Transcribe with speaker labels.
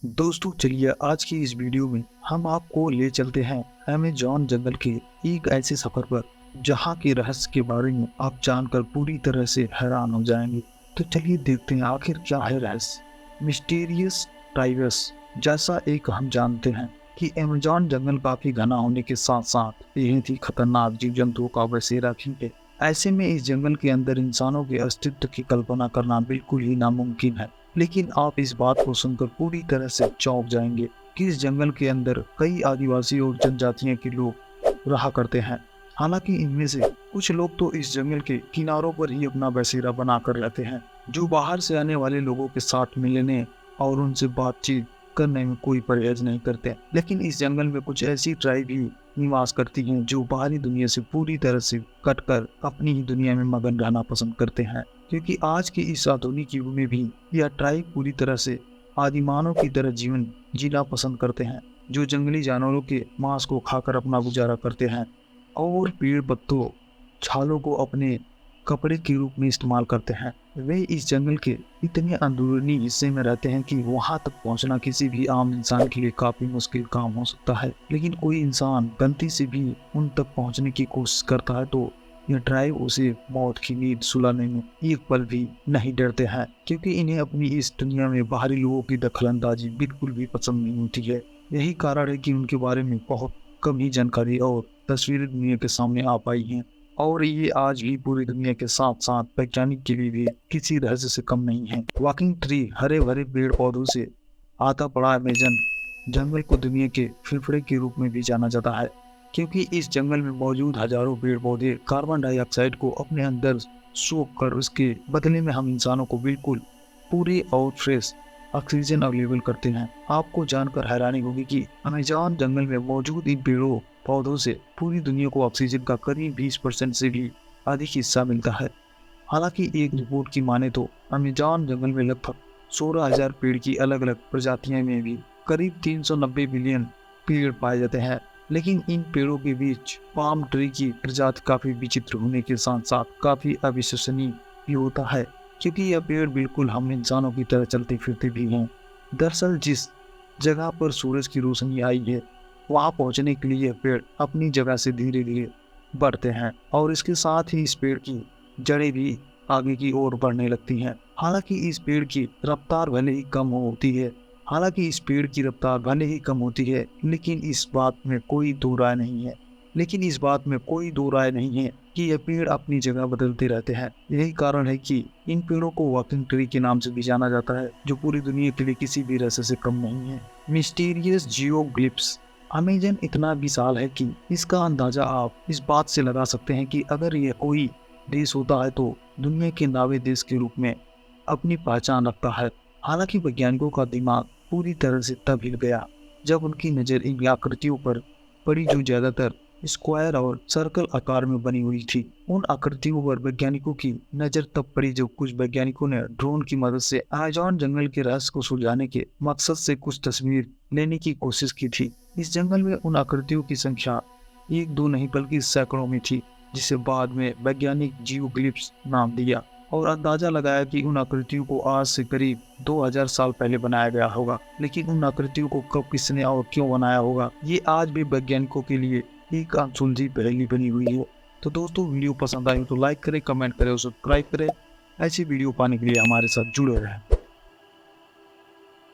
Speaker 1: दोस्तों चलिए आज की इस वीडियो में हम आपको ले चलते हैं अमेज़न जंगल के एक ऐसे सफर पर जहां के रहस्य के बारे में आप जानकर पूरी तरह से हैरान हो जाएंगे। तो चलिए देखते हैं आखिर क्या है रहस्य मिस्टीरियस टाइगर्स। जैसा एक हम जानते हैं कि अमेज़न जंगल काफी घना होने के साथ साथ बेहद ही खतरनाक जीव जंतुओं का बसेरा भी है। ऐसे में इस जंगल के अंदर इंसानों के अस्तित्व की कल्पना करना बिल्कुल ही नामुमकिन है। लेकिन आप इस बात को सुनकर पूरी तरह से चौंक जाएंगे कि इस जंगल के अंदर कई आदिवासी और जनजातियां के लोग रहा करते हैं। हालांकि इनमें से कुछ लोग तो इस जंगल के किनारों पर ही अपना बसेरा बना कर रहते हैं, जो बाहर से आने वाले लोगों के साथ मिलने और उनसे बातचीत करने में कोई परहेज नहीं करते। लेकिन इस जंगल में कुछ ऐसी ट्राइब भी निवास करती हैं जो बाहरी दुनिया से पूरी तरह से कटकर अपनी ही दुनिया में मगन रहना पसंद करते हैं, क्योंकि आज के इस आधुनिक युग में भी यह ट्राइब पूरी तरह से आदिमानव की तरह जीवन जीना पसंद करते हैं, जो जंगली जानवरों के मांस को खाकर अपना गुजारा करते हैं और पेड़ पत्तों छालों को अपने कपड़े के रूप में इस्तेमाल करते हैं। वे इस जंगल के इतने अंदरूनी हिस्से में रहते हैं कि वहां तक पहुंचना किसी भी आम इंसान के लिए काफी मुश्किल काम हो सकता है। लेकिन कोई इंसान गलती से भी उन तक पहुंचने की कोशिश करता है तो यह ट्राइब उसे मौत की नींद सुलाने में एक पल भी नहीं डरते हैं, क्योंकि इन्हें अपनी इस दुनिया में बाहरी लोगों की दखलंदाजी बिल्कुल भी पसंद नहीं होती है। यही कारण है कि उनके बारे में बहुत कम ही जानकारी और तस्वीरें दुनिया के सामने आ पाई हैं, और ये आज भी पूरी दुनिया के साथ साथ वैज्ञानिक के लिए भी किसी रहस्य से कम नहीं है। वॉकिंग ट्री हरे भरे पेड़ पौधों से आता पड़ा अमेज़न जंगल को दुनिया के फेफड़े के रूप में भी जाना जाता है, क्योंकि इस जंगल में मौजूद हजारों पेड़ पौधे कार्बन डाइऑक्साइड को अपने अंदर सोख कर उसके बदले में हम इंसानों को बिल्कुल पूरे और फ्रेश ऑक्सीजन अवेलेबल करते हैं। आपको जानकर हैरानी होगी कि अमेज़न जंगल में मौजूद इन पेड़ों पौधों से पूरी दुनिया को ऑक्सीजन का करीब 20% से भी अधिक हिस्सा मिलता है। हालांकि एक रिपोर्ट की माने तो अमेज़न जंगल में लगभग 16,000 पेड़ की अलग अलग प्रजातियां में भी करीब 390 बिलियन पेड़ पाए जाते हैं। लेकिन इन पेड़ों के बीच पाम ट्री की प्रजाति काफी विचित्र होने के साथ साथ काफी अविश्वसनीय भी होता है, क्योंकि यह पेड़ बिल्कुल हम इंसानों की तरह चलते फिरते भी हैं। दरअसल जिस जगह पर सूरज की रोशनी आई है वहां पहुंचने के लिए यह पेड़ अपनी जगह से धीरे धीरे बढ़ते हैं, और इसके साथ ही इस पेड़ की जड़ें भी आगे की ओर बढ़ने लगती हैं। हालांकि इस पेड़ की रफ्तार भले ही कम होती है लेकिन इस बात में कोई दो राय नहीं है कि यह पेड़ अपनी जगह बदलते रहते हैं। यही कारण है कि इन पेड़ों को वॉकिंग ट्री के नाम से भी जाना जाता है, जो पूरी दुनिया के लिए किसी भी रहस्य से कम नहीं है। मिस्टीरियस जियोग्लिप्स। अमेज़न इतना विशाल है कि इसका अंदाजा आप इस बात से लगा सकते हैं कि अगर यह कोई देश होता है तो दुनिया के नावे देश के रूप में अपनी पहचान रखता है। हालांकि वैज्ञानिकों का दिमाग पूरी तरह से तब हिल गया जब उनकी नज़र इन आकृतियों पर पड़ी, जो ज़्यादातर स्क्वायर और सर्कल आकार में बनी हुई थी। उन आकृतियों पर वैज्ञानिकों की नज़र तब पड़ी जब कुछ वैज्ञानिकों ने ड्रोन की मदद से अमेज़न जंगल के रहस्य को सुलझाने के मकसद से कुछ तस्वीर लेने की कोशिश की थी। इस जंगल में उन आकृतियों की संख्या एक दो नहीं बल्कि सैकड़ों में थी, जिसे बाद में वैज्ञानिक जियोग्लिप्स नाम दिया, और अंदाजा लगाया कि उन आकृतियों को आज से करीब 2000 साल पहले बनाया गया होगा। लेकिन उन आकृतियों को कब, किसने और क्यों बनाया होगा, ये आज भी वैज्ञानिकों के लिए एक अनसुलझी पहेली बनी हुई है। तो दोस्तों वीडियो पसंद आई तो लाइक करें, कमेंट करें और सब्सक्राइब करें। ऐसी वीडियो पाने के लिए हमारे साथ जुड़े रहें।